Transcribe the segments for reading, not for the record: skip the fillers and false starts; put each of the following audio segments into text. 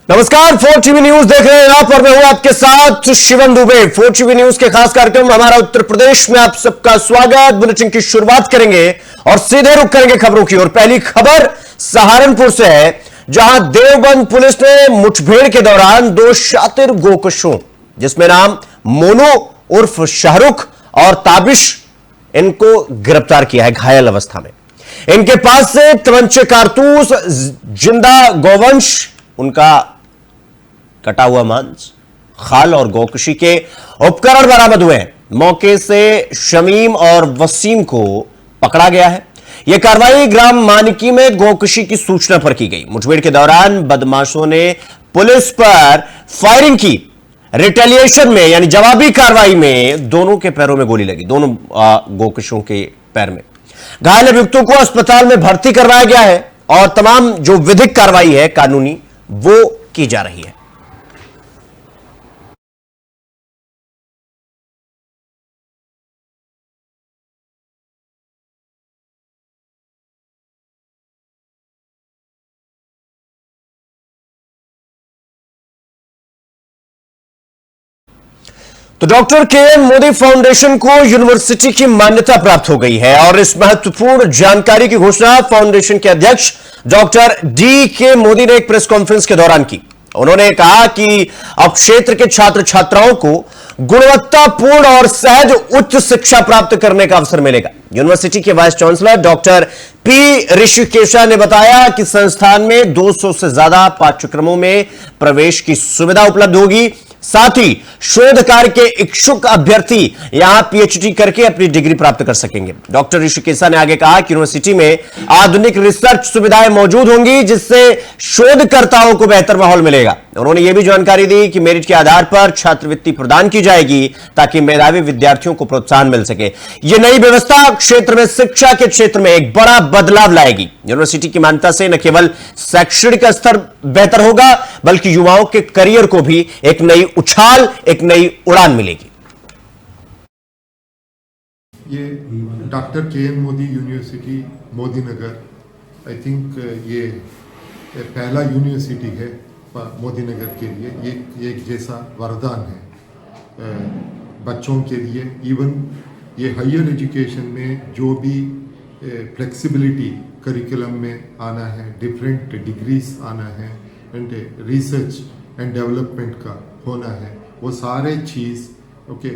नमस्कार, 4 TV news देख रहे हैं आप और मैं हूं आपके साथ शिवम दुबे। 4 टीवी न्यूज के खास कार्यक्रम हमारा उत्तर प्रदेश में आप सबका स्वागत। बुलेटिन की शुरुआत करेंगे और सीधे रुख करेंगे खबरों की ओर। पहली खबर सहारनपुर से है, जहां देवबंद पुलिस ने मुठभेड़ के दौरान 2 शातिर गोकशों, जिसमें नाम मोनू उर्फ शाहरुख और ताबिश, इनको गिरफ्तार किया है घायल अवस्था में। इनके पास से तमंचे, कारतूस, जिंदा गौवंश, उनका कटा हुआ मांस, खाल और गौकशी के उपकरण बरामद हुए हैं। मौके से शमीम और वसीम को पकड़ा गया है। यह कार्रवाई ग्राम मानकी में गौकशी की सूचना पर की गई। मुठभेड़ के दौरान बदमाशों ने पुलिस पर फायरिंग की। रिटेलिएशन में यानी जवाबी कार्रवाई में दोनों के पैरों में गोली लगी, दोनों गौकशों के पैर में। घायल अभियुक्तों को अस्पताल में भर्ती करवाया गया है और तमाम जो विधिक कार्रवाई है कानूनी, वो की जा रही है। तो doctor K M Modi foundation को यूनिवर्सिटी की मान्यता प्राप्त हो गई है और इस महत्वपूर्ण जानकारी की घोषणा फाउंडेशन के अध्यक्ष डॉक्टर डी के मोदी ने एक प्रेस कॉन्फ्रेंस के दौरान की। उन्होंने कहा कि अब क्षेत्र के छात्र छात्राओं को गुणवत्तापूर्ण और सहज उच्च शिक्षा प्राप्त करने का अवसर मिलेगा। यूनिवर्सिटी के वाइस चांसलर डॉक्टर पी ऋषिकेशा ने बताया कि संस्थान में 200 से ज्यादा पाठ्यक्रमों में प्रवेश की सुविधा उपलब्ध होगी। साथ ही शोध कार्य के इच्छुक अभ्यर्थी यहां पीएचडी करके अपनी डिग्री प्राप्त कर सकेंगे। डॉक्टर ऋषिकेशा ने आगे कहा कि यूनिवर्सिटी में आधुनिक रिसर्च सुविधाएं मौजूद होंगी, जिससे शोधकर्ताओं को बेहतर माहौल मिलेगा। उन्होंने यह भी जानकारी दी कि मेरिट के आधार पर छात्रवृत्ति प्रदान की जाएगी ताकि मेधावी विद्यार्थियों को प्रोत्साहन मिल सके। यह नई व्यवस्था क्षेत्र में शिक्षा के क्षेत्र में एक बड़ा बदलाव लाएगी। यूनिवर्सिटी की मान्यता से न केवल शैक्षणिक स्तर बेहतर होगा, बल्कि युवाओं के करियर को भी एक नई उछाल, एक नई उड़ान मिलेगी। ये doctor K M Modi university Modinagar, I think ये पहला यूनिवर्सिटी है मोदी नगर के लिए। ये एक जैसा वरदान है बच्चों के लिए। इवन ये हायर एजुकेशन में जो भी फ्लेक्सिबिलिटी करिकुलम में आना है, डिफरेंट डिग्रीज आना है, एंड रिसर्च एंड डेवलपमेंट का होना है, वो सारे चीज़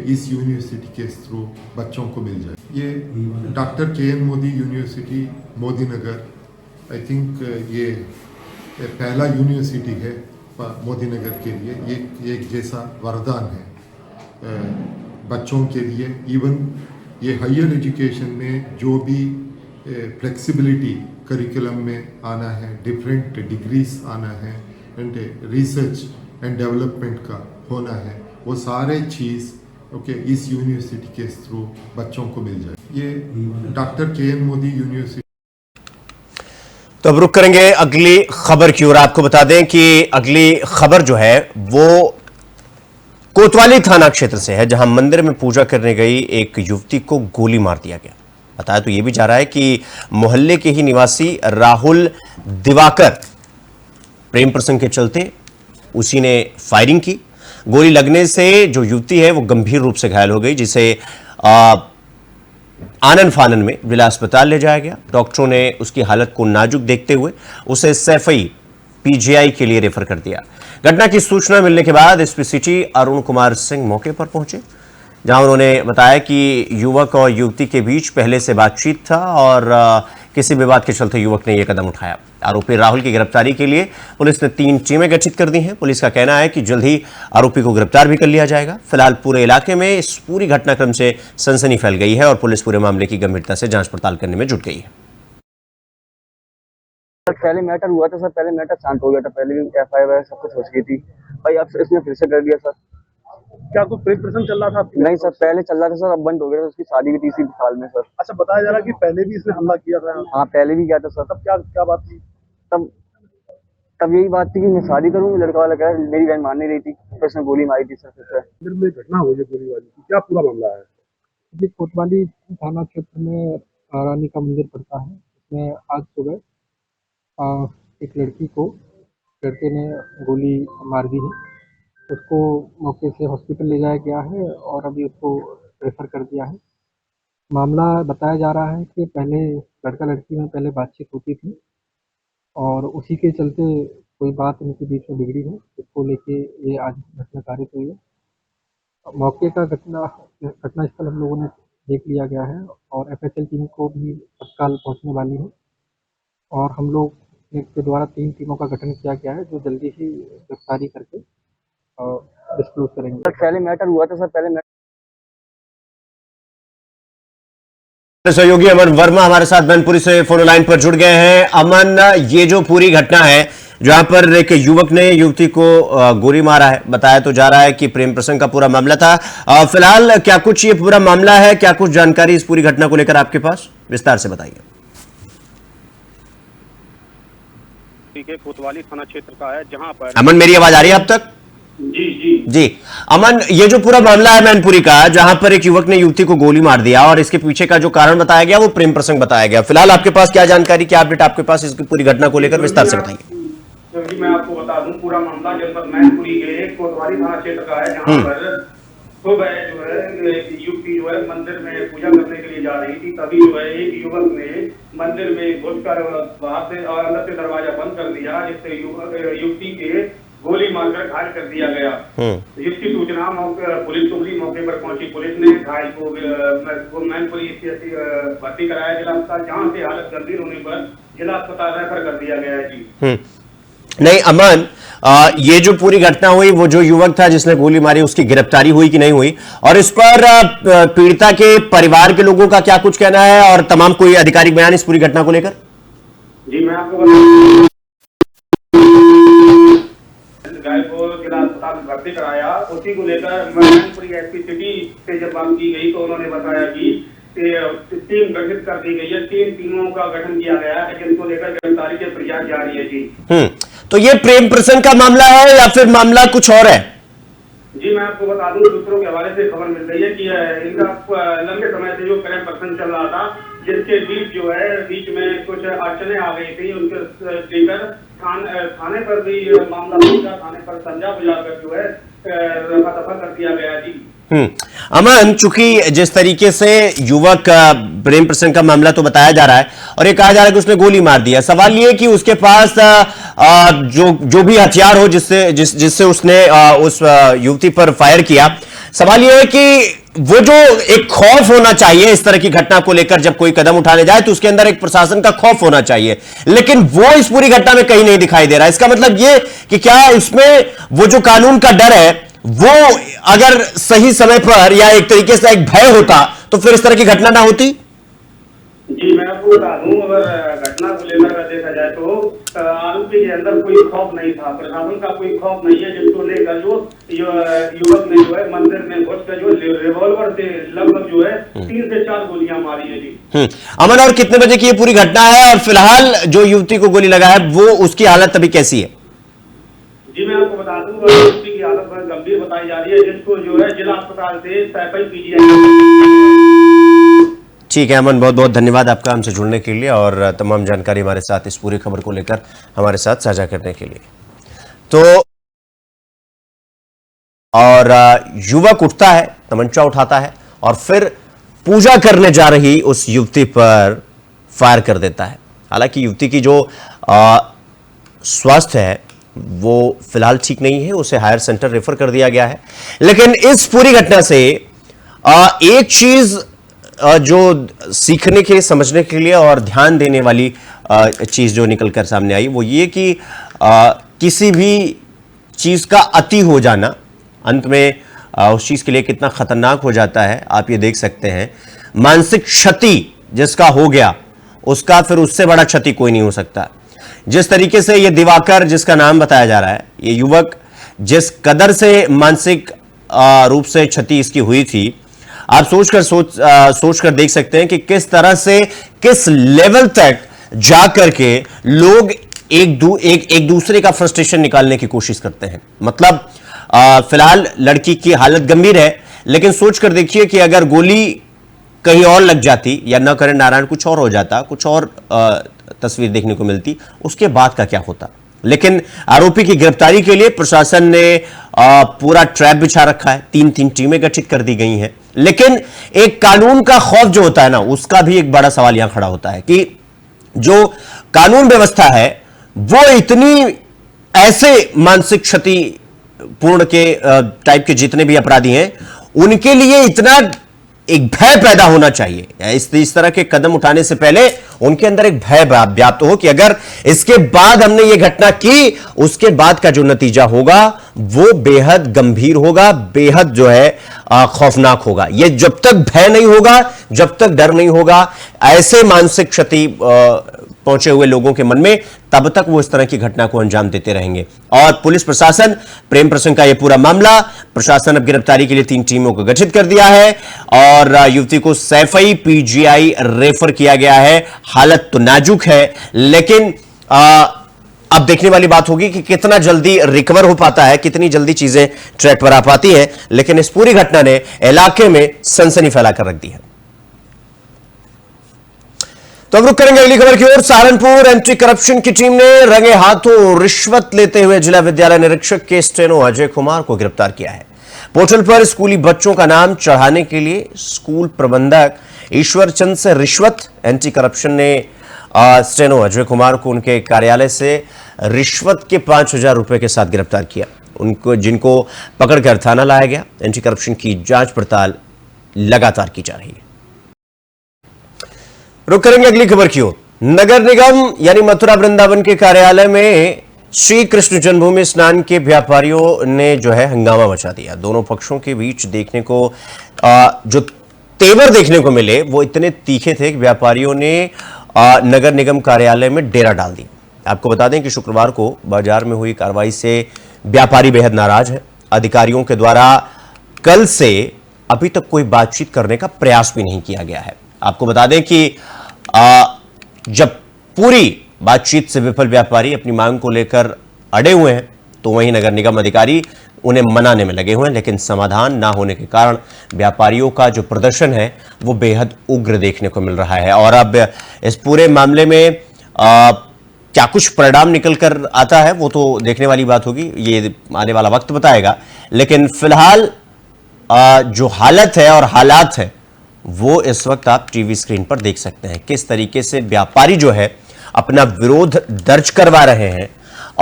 इस यूनिवर्सिटी के थ्रू बच्चों को मिल जाए। ये doctor K M Modi university Modinagar, I think ये पहला यूनिवर्सिटी है मोदी नगर के लिए। ये एक जैसा वरदान है बच्चों के लिए। इवन ये हायर एजुकेशन में जो भी फ्लेक्सिबिलिटी करिकुलम में आना है, डिफरेंट डिग्रीज आना है, एंड रिसर्च एंड डेवलपमेंट का होना है, वो सारे चीज़ इस यूनिवर्सिटी के थ्रू बच्चों को मिल जाए। ये doctor K M Modi university. तो अब रुक करेंगे अगली खबर की ओर। आपको बता दें कि अगली खबर जो है वो कोतवाली थाना क्षेत्र से है, जहां मंदिर में पूजा करने गई एक युवती को गोली मार दिया गया। बताया तो यह भी जा रहा है कि मोहल्ले के ही निवासी राहुल दिवाकर प्रेम प्रसंग के चलते उसी ने फायरिंग की। गोली लगने से जो युवती है वो गंभीर रूप से घायल हो गई, जिसे आनन फानन में जिला अस्पताल ले जाया गया। डॉक्टरों ने उसकी हालत को नाजुक देखते हुए उसे सैफई पीजीआई के लिए रेफर कर दिया। घटना की सूचना मिलने के बाद एसपी सिटी अरुण कुमार सिंह मौके पर पहुंचे, जहां उन्होंने बताया कि युवक और युवती के बीच पहले से बातचीत था और किसी विवाद के चलते युवक ने यह कदम उठाया। आरोपी राहुल की गिरफ्तारी के लिए पुलिस ने 3 टीमें गठित कर दी हैं। पुलिस का कहना है कि जल्द ही आरोपी को गिरफ्तार भी कर लिया जाएगा। फिलहाल पूरे इलाके में इस पूरी घटनाक्रम से सनसनी फैल गई है और पुलिस पूरे मामले की गंभीरता से जांच पड़ताल करने में जुट गई है। पहले मैटर हुआ था सर, पहले मैटर शांत हो गया था, पहले भी एफआईआर सब कुछ हो चुकी थी भाई। अब इसने फिर से कर दिया सर। क्या कोई प्रेम प्रसंग चल रहा था आपके? नहीं सर, पहले चल रहा था सर, अब बंद हो गया था। उसकी शादी भी थी इसी साल में सर। अच्छा, बताया जा रहा है कि पहले भी इसने हमला किया था। हाँ, पहले भी किया था सर। तब क्या क्या बात थी? तब यही बात थी कि मैं शादी करूँ। लड़का वाला कह रहा, मेरी बहन मान नहीं रही थी, तो इसने गोली मारी थी सर। फिर में घटना हुई है गोली वाली, क्या पूरा मामला है? जी, कोतवाली थाना क्षेत्र में रानी का मंदिर पड़ता है। उसमें आज सुबह एक लड़की को लड़के ने गोली मार दी है। उसको मौके से हॉस्पिटल ले जाया गया है और अभी उसको रेफर कर दिया है। मामला बताया जा रहा है कि पहले लड़का लड़की में पहले बातचीत होती थी और उसी के चलते कोई बात इनके बीच में बिगड़ी है, इसको लेके ये आज घटना कारित हुई है। मौके का घटनास्थल हम लोगों ने देख लिया गया है और एफएसएल टीम को भी तत्काल पहुंचने वाली है और हम लोग के द्वारा 3 टीमों का गठन किया गया है जो जल्दी ही गिरफ्तारी करके डिस्क्लोज करेंगे। सर पहले मैटर हुआ था, सर पहले सहयोगी अमन वर्मा हमारे साथ मैनपुरी से फोन लाइन पर जुड़ गए हैं। अमन, ये जो पूरी घटना है जहां पर एक युवक ने युवती को गोली मारा है, बताया तो जा रहा है कि प्रेम प्रसंग का पूरा मामला था। फिलहाल क्या कुछ ये पूरा मामला है, क्या कुछ जानकारी इस पूरी घटना को लेकर आपके पास, विस्तार से बताइए। कोतवाली थाना क्षेत्र का है जहां पर अमन, मेरी आवाज आ रही है अब तक? जी अमन, ये जो पूरा मामला है मैनपुरी का जहां पर एक युवक ने युवती को गोली मार दिया और इसके पीछे का जो कारण बताया गया वो प्रेम प्रसंग बताया गया, फिलहाल आपके पास क्या जानकारी, क्या अपडेट आपके पास इसकी पूरी घटना को लेकर, विस्तार से बताइए। क्योंकि मैं आपको बता दूं पूरा मामला जनपद मैनपुरी के कोतवाली थाना क्षेत्र का है जहां पर सुबह जो है युवती जो है मंदिर में पूजा करने के लिए जा रही थी, तभी जो है एक युवक ने मंदिर में घुसकर बाहर से और अंदर से दरवाजा बंद कर दिया, जिससे युवती के गोली मारकर घायल कर दिया गया। जिसकी सूचना पुलिस टुकड़ी मौके पर पहुंची। पुलिस ने घायल को मैनपुरी भर्ती कराया जिला अस्पताल, जहां से हालत गंभीर होने पर जिला अस्पताल रेफर कर दिया गया है। जी नहीं अमन, ये जो पूरी घटना हुई, वो जो युवक था जिसने गोली मारी उसकी गिरफ्तारी हुई कि नहीं हुई, और इस पर पीड़िता के परिवार के लोगों का क्या कुछ कहना है और तमाम कोई आधिकारिक बयान इस पूरी घटना को लेकर? जी मैं आपको बता घायल को जिला अस्पताल में भर्ती कराया, उसी को लेकर मैनपुरी एसपी सिटी से जब बात की गई तो उन्होंने बताया कि टीम गठित कर दी गई है, 3 टीमों का गठन किया गया है जिनको लेकर गिरफ्तारी के प्रयास जारी है। जी तो ये प्रेम प्रसंग का मामला है या फिर मामला कुछ और है? जी मैं आपको बता दूं, सूत्रों के हवाले से खबर मिल रही है कि इनका लंबे समय से जो प्रेम प्रसंग चल रहा था, जिसके बीच में कुछ अड़चने आ गई थी, उनके लेकर थाने पर भी मामला पहुंचा, थाने पर संजा बुलाकर जो है रफा दफा कर दिया गया। जी अमन, चूंकि जिस तरीके से युवक प्रेम प्रसंग का मामला तो बताया जा रहा है और ये कहा जा रहा है कि उसने गोली मार दिया, सवाल ये कि उसके पास जो भी हथियार हो जिससे उसने उस युवती पर फायर किया, सवाल ये है कि वो जो एक खौफ होना चाहिए इस तरह की घटना को लेकर, जब कोई कदम उठाने जाए तो उसके अंदर एक प्रशासन का खौफ होना चाहिए, लेकिन वो इस पूरी घटना में कहीं नहीं दिखाई दे रहा है। इसका मतलब ये कि क्या इसमें वो जो कानून का डर है वो अगर सही समय पर या एक तरीके से एक भय होता तो फिर इस तरह की घटना ना होती? जी मैं आपको बता दूं, अगर घटना को लेकर देखा जाए तो आरोपी के अंदर कोई खौफ नहीं था, प्रशासन का कोई खौफ नहीं है, जिसको लेकर जो युवक ने जो है मंदिर में घुसकर जो रिवॉल्वर से लगभग जो है 3 से 4 गोलियां मारी है। जी अमन, और कितने बजे की ये पूरी घटना है और फिलहाल जो युवती को गोली लगा है वो उसकी हालत अभी कैसी है? जी मैं आपको बता दूं, युवती की हालत बहुत गंभीर बताई जा रही है, जिसको जो है जिला अस्पताल से सैफई पीजीआई। ठीक है अमन, बहुत बहुत धन्यवाद आपका हमसे जुड़ने के लिए और तमाम जानकारी हमारे साथ इस पूरी खबर को लेकर हमारे साथ साझा करने के लिए। तो और युवक उठता है, तमंचा उठाता है और फिर पूजा करने जा रही उस युवती पर फायर कर देता है। हालांकि युवती की जो स्वास्थ्य है वो फिलहाल ठीक नहीं है, उसे हायर सेंटर रेफर कर दिया गया है। लेकिन इस पूरी घटना से एक चीज जो सीखने के, समझने के लिए और ध्यान देने वाली चीज जो निकलकर सामने आई वो ये कि किसी भी चीज का अति हो जाना अंत में उस चीज के लिए कितना खतरनाक हो जाता है आप ये देख सकते हैं। मानसिक क्षति जिसका हो गया उसका फिर उससे बड़ा क्षति कोई नहीं हो सकता। जिस तरीके से ये दिवाकर जिसका नाम बताया जा रहा है, ये युवक जिस कदर से मानसिक रूप से क्षति इसकी हुई थी, आप सोचकर देख सकते हैं कि किस तरह से, किस लेवल तक जाकर के लोग एक दूसरे का फ्रस्ट्रेशन निकालने की कोशिश करते हैं। मतलब फिलहाल लड़की की हालत गंभीर है, लेकिन सोचकर देखिए कि अगर गोली कहीं और लग जाती या न करे नारायण कुछ और हो जाता, कुछ और तस्वीर देखने को मिलती, उसके बाद का क्या होता। लेकिन आरोपी की गिरफ्तारी के लिए प्रशासन ने पूरा ट्रैप बिछा रखा है। 3-3 टीमें गठित कर दी गई हैं। लेकिन एक कानून का खौफ जो होता है ना, उसका भी एक बड़ा सवाल यहां खड़ा होता है कि जो कानून व्यवस्था है वो इतनी ऐसे मानसिक क्षति पूर्ण के टाइप के जितने भी अपराधी हैं उनके लिए इतना एक भय पैदा होना चाहिए। इस तरह के कदम उठाने से पहले उनके अंदर एक भय व्याप्त हो कि अगर इसके बाद हमने ये घटना की, उसके बाद का जो नतीजा होगा वो बेहद गंभीर होगा, बेहद जो है खौफनाक होगा। ये जब तक भय नहीं होगा, जब तक डर नहीं होगा ऐसे मानसिक क्षति पहुंचे हुए लोगों के मन में, तब तक वो इस तरह की घटना को अंजाम देते रहेंगे। और पुलिस प्रशासन, प्रेम प्रसंग का यह पूरा मामला, प्रशासन अब गिरफ्तारी के लिए 3 टीमों को गठित कर दिया है और युवती को सैफई पीजीआई रेफर किया गया है। हालत तो नाजुक है, लेकिन अब देखने वाली बात होगी कि कितना जल्दी रिकवर हो पाता है, कितनी जल्दी चीजें ट्रैक पर आ पाती हैं। लेकिन इस पूरी घटना ने इलाके में सनसनी फैलाकर रख दी है। तो अब रुक करेंगे अगली खबर की ओर। सहारनपुर एंटी करप्शन की टीम ने रंगे हाथों रिश्वत लेते हुए जिला विद्यालय निरीक्षक के स्टेनो अजय कुमार को गिरफ्तार किया है। पोर्टल पर स्कूली बच्चों का नाम चढ़ाने के लिए स्कूल प्रबंधक ईश्वर चंद से रिश्वत। एंटी करप्शन ने स्टेनो अजय कुमार को उनके कार्यालय से रिश्वत के 5,000 रुपए के साथ गिरफ्तार किया। उनको जिनको पकड़कर थाना लाया गया। एंटी करप्शन की जांच पड़ताल लगातार की जा रही है। रुक करेंगे अगली खबर की ओर। नगर निगम यानी मथुरा वृंदावन के कार्यालय में श्री कृष्ण जन्मभूमि स्नान के व्यापारियों ने जो है हंगामा मचा दिया। दोनों पक्षों के बीच देखने को जो तेवर देखने को मिले वो इतने तीखे थे कि व्यापारियों ने नगर निगम कार्यालय में डेरा डाल दिया। आपको बता दें कि शुक्रवार को बाजार में हुई कार्रवाई से व्यापारी बेहद नाराज है। अधिकारियों के द्वारा कल से अभी तक कोई बातचीत करने का प्रयास भी नहीं किया गया है। आपको बता दें कि जब पूरी बातचीत से विफल व्यापारी अपनी मांग को लेकर अड़े हुए हैं, तो वहीं नगर निगम अधिकारी उन्हें मनाने में लगे हुए हैं। लेकिन समाधान ना होने के कारण व्यापारियों का जो प्रदर्शन है वो बेहद उग्र देखने को मिल रहा है। और अब इस पूरे मामले में क्या कुछ परिणाम निकल कर आता है वो तो देखने वाली बात होगी, ये आने वाला वक्त बताएगा। लेकिन फिलहाल जो हालत है और हालात है वो इस वक्त आप टीवी स्क्रीन पर देख सकते हैं। किस तरीके से व्यापारी जो है अपना विरोध दर्ज करवा रहे हैं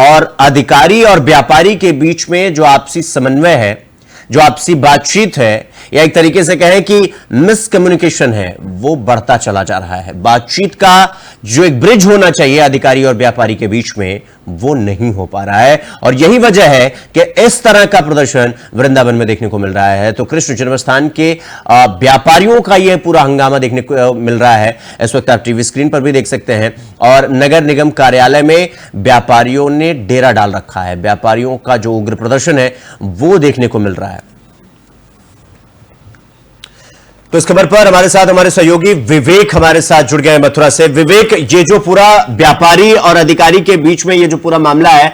और अधिकारी और व्यापारी के बीच में जो आपसी समन्वय है, जो आपसी बातचीत है, या एक तरीके से कहें कि मिसकम्युनिकेशन है, वो बढ़ता चला जा रहा है। बातचीत का जो एक ब्रिज होना चाहिए अधिकारी और व्यापारी के बीच में, वो नहीं हो पा रहा है। और यही वजह है कि इस तरह का प्रदर्शन वृंदावन में देखने को मिल रहा है। तो कृष्ण जन्मस्थान के व्यापारियों का यह पूरा हंगामा देखने को मिल रहा है। इस वक्त आप टीवी स्क्रीन पर भी देख सकते हैं। और नगर निगम कार्यालय में व्यापारियों ने डेरा डाल रखा है। व्यापारियों का जो उग्र प्रदर्शन है वो देखने को मिल रहा है। तो इस खबर पर हमारे साथ हमारे सहयोगी विवेक हमारे साथ जुड़ गए हैं मथुरा से। विवेक, ये जो पूरा व्यापारी और अधिकारी के बीच में ये जो पूरा मामला है,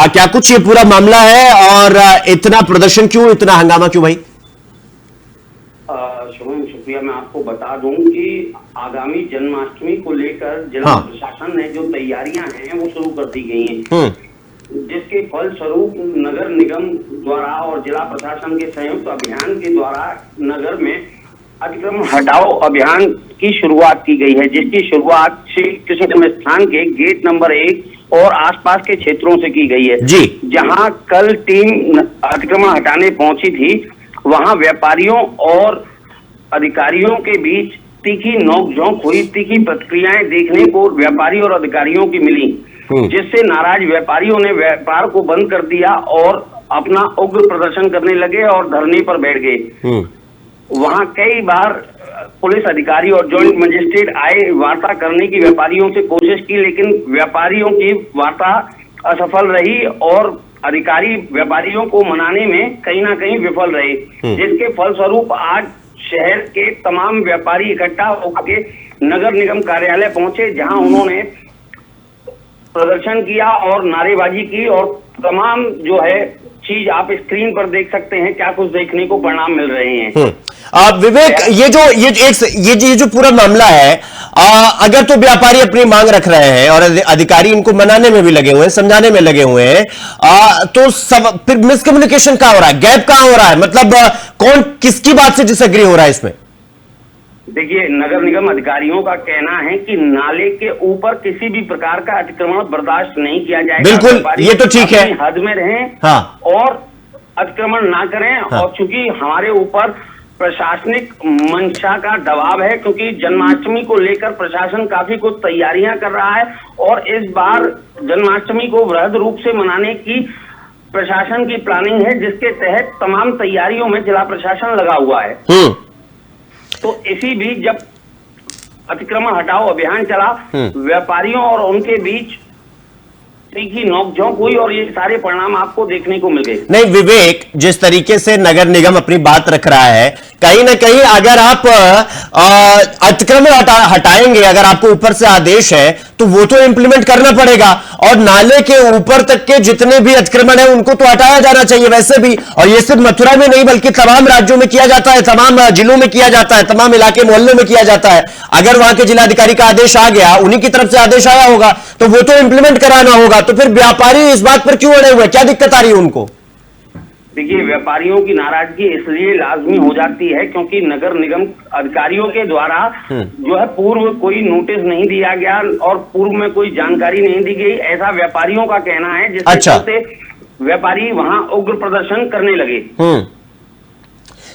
क्या कुछ ये पूरा मामला है और इतना प्रदर्शन क्यों, इतना हंगामा क्यों भाई? शुभम, शुक्रिया। मैं आपको बता दूं कि आगामी जन्माष्टमी को लेकर जिला प्रशासन ने जो तैयारियां हैं वो शुरू कर दी गई हैं, जिसके फलस्वरूप नगर निगम द्वारा और जिला प्रशासन के संयुक्त अभियान के द्वारा नगर में अतिक्रमण हटाओ अभियान की शुरुआत की गई है, जिसकी शुरुआत श्री कृष्ण जन्मस्थान के गेट नंबर 1 और आसपास के क्षेत्रों से की गई है जी। जहां कल टीम अतिक्रमण हटाने पहुंची थी, वहां व्यापारियों और अधिकारियों के बीच तीखी नोकझोंक हुई। तीखी प्रतिक्रियाएं देखने को व्यापारी और अधिकारियों की मिली, जिससे नाराज व्यापारियों ने व्यापार को बंद कर दिया और अपना उग्र प्रदर्शन करने लगे और धरने पर बैठ गए। वहां कई बार पुलिस अधिकारी और जॉइंट मजिस्ट्रेट आए वार्ता करने की व्यापारियों से कोशिश की, लेकिन व्यापारियों की वार्ता असफल रही और अधिकारी व्यापारियों को मनाने में कहीं ना कहीं विफल रहे, जिसके फलस्वरूप आज शहर के तमाम व्यापारी इकट्ठा होकर नगर निगम कार्यालय पहुंचे, जहां उन्होंने प्रदर्शन किया और नारेबाजी की और तमाम जो है चीज आप स्क्रीन पर देख सकते हैं क्या कुछ देखने को परिणाम मिल रहे हैं। विवेक, ये जो पूरा मामला है, अगर तो व्यापारी अपनी मांग रख रहे हैं और अधिकारी इनको मनाने में भी लगे हुए हैं, समझाने में लगे हुए हैं, तो फिर मिसकम्युनिकेशन कहां हो रहा है, गैप कहां हो रहा है? मतलब कौन किसकी बात से डिसएग्री हो रहा है इसमें? देखिए, नगर निगम अधिकारियों का कहना है कि नाले के ऊपर किसी भी प्रकार का अतिक्रमण बर्दाश्त नहीं किया जाएगा। बिल्कुल, ये तो ठीक है, हद में रहें, हाँ, और अतिक्रमण ना करें, हाँ। और चूंकि हमारे ऊपर प्रशासनिक मंशा का दबाव है, क्योंकि जन्माष्टमी को लेकर प्रशासन काफी कुछ तैयारियां कर रहा है, और इस बार जन्माष्टमी को वृहद रूप से मनाने की प्रशासन की प्लानिंग है, जिसके तहत तमाम तैयारियों में जिला प्रशासन लगा हुआ है। तो इसी बीच जब अतिक्रमण हटाओ अभियान चला, व्यापारियों और उनके बीच की नोकझोंक हुई और ये सारे परिणाम आपको देखने को मिल गए। नहीं विवेक, जिस तरीके से नगर निगम अपनी बात रख रहा है, कहीं ना कहीं अगर आप अतिक्रमण हटाएंगे, अगर आपको ऊपर से आदेश है तो वो तो इंप्लीमेंट करना पड़ेगा, और नाले के ऊपर तक के जितने भी अतिक्रमण है उनको तो हटाया जाना चाहिए वैसे भी। और ये सिर्फ मथुरा में नहीं बल्कि तमाम राज्यों में किया जाता है, तमाम जिलों में किया जाता है, तमाम इलाके मोहल्लों में किया जाता है। अगर वहां के जिलाधिकारी का आदेश आ गया, उन्हीं की तरफ से आदेश आया होगा, तो वो तो इंप्लीमेंट कराना होगा। तो फिर व्यापारी इस बात पर क्यों अड़े हुए, क्या दिक्कत आ रही है उनको? देखिए, व्यापारियों की नाराजगी इसलिए लाजमी हो जाती है क्योंकि नगर निगम अधिकारियों के द्वारा जो है पूर्व कोई नोटिस नहीं दिया गया और पूर्व में कोई जानकारी नहीं दी गई, ऐसा व्यापारियों का कहना है, जिसके चलते व्यापारी वहां उग्र प्रदर्शन करने लगे।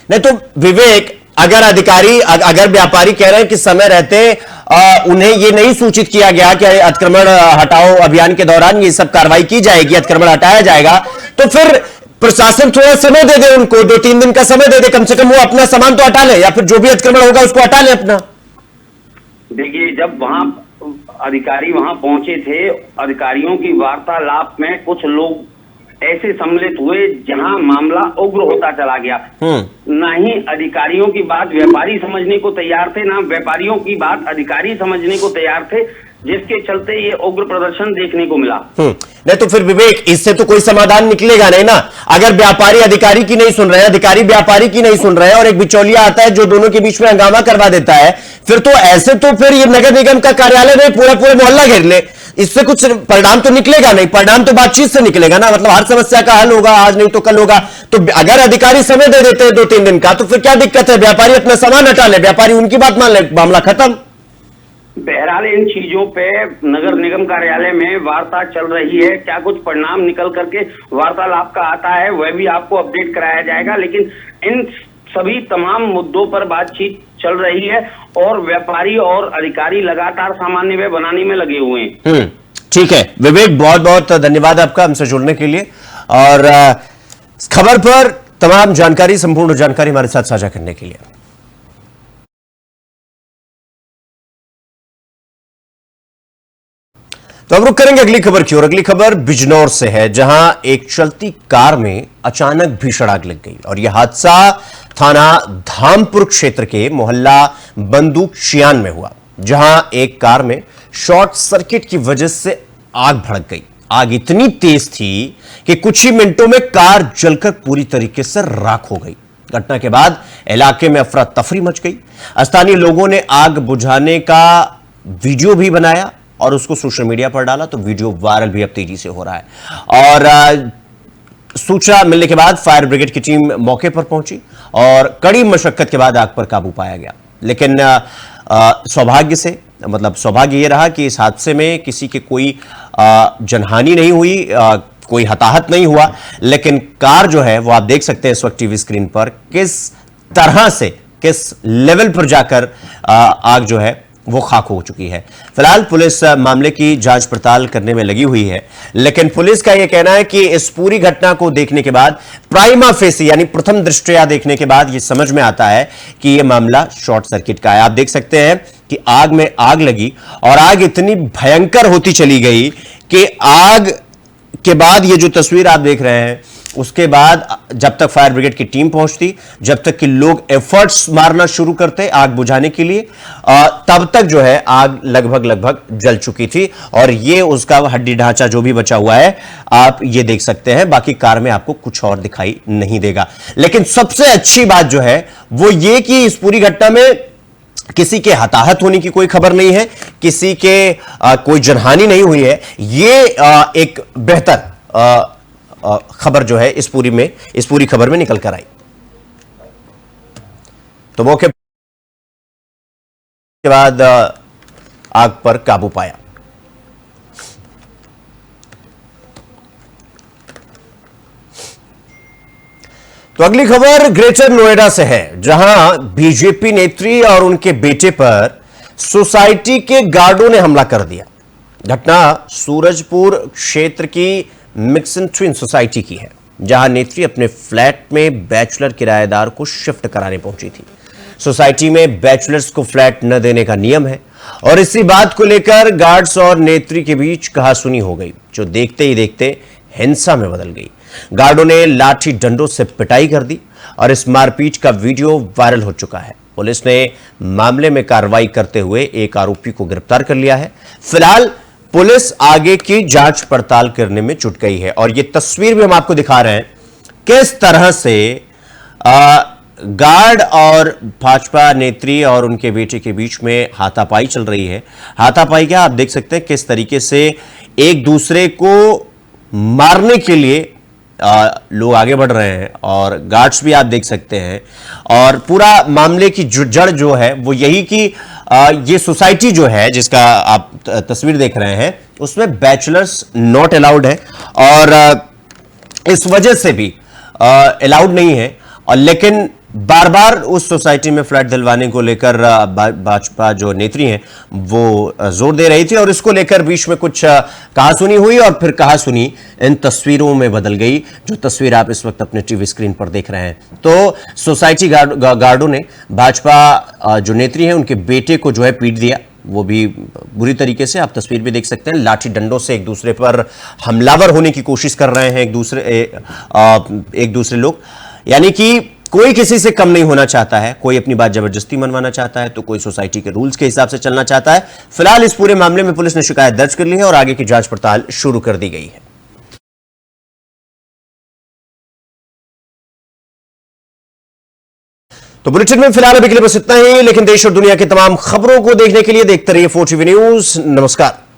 नहीं तो विवेक, अगर व्यापारी कह रहे हैं कि समय रहते उन्हें ये नहीं सूचित किया गया कि अतिक्रमण हटाओ अभियान के दौरान ये सब कार्रवाई की जाएगी, अतिक्रमण हटाया जाएगा, तो फिर प्रशासन थोड़ा समय दे दे उनको, 2-3 दिन का समय दे दे, कम से कम वो अपना सामान तो हटा ले, या फिर जो भी अतिक्रमण होगा उसको हटा ले अपना। देखिए, जब वहां अधिकारी वहां पहुंचे थे, अधिकारियों की वार्तालाप में कुछ लोग ऐसे सम्मिलित हुए जहां मामला उग्र होता चला गया। ना ही अधिकारियों की बात व्यापारी समझने को तैयार थे, ना व्यापारियों की बात अधिकारी समझने को तैयार थे, जिसके चलते ये उग्र प्रदर्शन देखने को मिला। नहीं तो फिर विवेक, इससे तो कोई समाधान निकलेगा नहीं ना। अगर व्यापारी अधिकारी की नहीं सुन रहे हैं, अधिकारी व्यापारी की नहीं सुन रहे हैं, और एक बिचौलिया आता है जो दोनों के बीच में हंगामा करवा देता है, फिर तो ऐसे तो फिर ये नगर निगम का कार्यालय नहीं, पूरा मोहल्ला घेर ले, इससे कुछ परिणाम तो निकलेगा नहीं। परिणाम तो बातचीत से निकलेगा ना, मतलब हर समस्या का हल होगा, आज नहीं तो कल होगा। तो अगर अधिकारी समय दे देते हैं 2-3 दिन का, तो फिर क्या दिक्कत है? व्यापारी अपना सामान हटा ले, व्यापारी उनकी बात मान ले, मामला खत्म। बहरहाल इन चीजों पे नगर निगम कार्यालय में वार्ता चल रही है, क्या कुछ परिणाम निकल करके वार्तालाप का आता है वह भी आपको अपडेट कराया जाएगा, लेकिन इन सभी तमाम मुद्दों पर बातचीत चल रही है और व्यापारी और अधिकारी लगातार सामान्य बनाने में लगे हुए हैं। ठीक है विवेक, बहुत बहुत धन्यवाद आपका हमसे जुड़ने के लिए, और खबर पर तमाम जानकारी, संपूर्ण जानकारी हमारे साथ साझा करने के लिए। तो अब रुक करेंगे अगली खबर की ओर। अगली खबर बिजनौर से है, जहां एक चलती कार में अचानक भीषण आग लग गई, और यह हादसा थाना धामपुर क्षेत्र के मोहल्ला बंदूक चियान में हुआ, जहां एक कार में शॉर्ट सर्किट की वजह से आग भड़क गई। आग इतनी तेज थी कि कुछ ही मिनटों में कार जलकर पूरी तरीके से राख हो गई। घटना के बाद इलाके में अफरा तफरी मच गई। स्थानीय लोगों ने आग बुझाने का वीडियो भी बनाया और उसको सोशल मीडिया पर डाला, तो वीडियो वायरल भी अब तेजी से हो रहा है। और सूचना मिलने के बाद फायर ब्रिगेड की टीम मौके पर पहुंची और कड़ी मशक्कत के बाद आग पर काबू पाया गया। लेकिन सौभाग्य यह रहा कि इस हादसे में किसी के कोई जनहानि नहीं हुई, कोई हताहत नहीं हुआ, लेकिन कार जो है वो आप देख सकते हैं इस वक्त टीवी स्क्रीन पर, किस तरह से, किस लेवल पर जाकर आग जो है वो खाक हो चुकी है। फिलहाल पुलिस मामले की जांच पड़ताल करने में लगी हुई है, लेकिन पुलिस का यह कहना है कि इस पूरी घटना को देखने के बाद, प्राइमा फेसी यानी प्रथम दृष्टया देखने के बाद, यह समझ में आता है कि यह मामला शॉर्ट सर्किट का है। आप देख सकते हैं कि आग में आग लगी और आग इतनी भयंकर होती चली गई कि आग के बाद ये जो तस्वीर आप देख रहे हैं उसके बाद जब तक फायर ब्रिगेड की टीम पहुंचती, जब तक कि लोग एफर्ट्स मारना शुरू करते आग बुझाने के लिए, तब तक जो है आग लगभग जल चुकी थी। और ये उसका हड्डी ढांचा जो भी बचा हुआ है आप ये देख सकते हैं, बाकी कार में आपको कुछ और दिखाई नहीं देगा। लेकिन सबसे अच्छी बात जो है वो ये कि इस पूरी घटना में किसी के हताहत होने की कोई खबर नहीं है, किसी के कोई जनहानि नहीं हुई है। ये एक बेहतर खबर जो है इस पूरी खबर में निकल कर आई। तो मौके के बाद आग पर काबू पाया। तो अगली खबर ग्रेटर नोएडा से है, जहां बीजेपी नेत्री और उनके बेटे पर सोसाइटी के गार्डों ने हमला कर दिया। घटना सूरजपुर क्षेत्र की मिक्सन ट्विन सोसाइटी की है, जहां नेत्री अपने फ्लैट में बैचलर किराएदार को शिफ्ट कराने पहुंची थी। सोसाइटी में बैचलर्स को फ्लैट न देने का नियम है और इसी बात को लेकर गार्ड्स और नेत्री के बीच कहासुनी हो गई, जो देखते ही देखते हिंसा में बदल गई। गार्डों ने लाठी डंडों से पिटाई कर दी और इस मारपीट का वीडियो वायरल हो चुका है। पुलिस ने मामले में कार्रवाई करते हुए एक आरोपी को गिरफ्तार कर लिया है। फिलहाल पुलिस आगे की जांच पड़ताल करने में जुट गई है और यह तस्वीर भी हम आपको दिखा रहे हैं किस तरह से गार्ड और भाजपा नेत्री और उनके बेटे के बीच में हाथापाई चल रही है। हाथापाई क्या, आप देख सकते हैं किस तरीके से एक दूसरे को मारने के लिए लोग आगे बढ़ रहे हैं और गार्ड्स भी आप देख सकते हैं। और पूरा मामले की जड़ जो है वो यही कि ये सोसाइटी जो है जिसका आप तस्वीर देख रहे हैं उसमें बैचलर्स नॉट अलाउड है और इस वजह से भी अलाउड नहीं है। और लेकिन बार बार उस सोसाइटी में फ्लैट दिलवाने को लेकर भाजपा जो नेत्री हैं वो जोर दे रही थी और इसको लेकर बीच में कुछ कहासुनी हुई और फिर कहासुनी इन तस्वीरों में बदल गई, जो तस्वीर आप इस वक्त अपने टीवी स्क्रीन पर देख रहे हैं। तो सोसाइटी गार्डों ने भाजपा जो नेत्री हैं उनके बेटे को जो है पीट दिया, वो भी बुरी तरीके से। आप तस्वीर भी देख सकते हैं, लाठी डंडों से एक दूसरे पर हमलावर होने की कोशिश कर रहे हैं एक दूसरे लोग। यानी कि कोई किसी से कम नहीं होना चाहता है, कोई अपनी बात जबरदस्ती मनवाना चाहता है तो कोई सोसाइटी के रूल्स के हिसाब से चलना चाहता है। फिलहाल इस पूरे मामले में पुलिस ने शिकायत दर्ज कर ली है और आगे की जांच पड़ताल शुरू कर दी गई है। तो बुलेटिन में फिलहाल अभी के लिए बस इतना ही, लेकिन देश और दुनिया की तमाम खबरों को देखने के लिए देखते रहिए 4TV न्यूज। नमस्कार।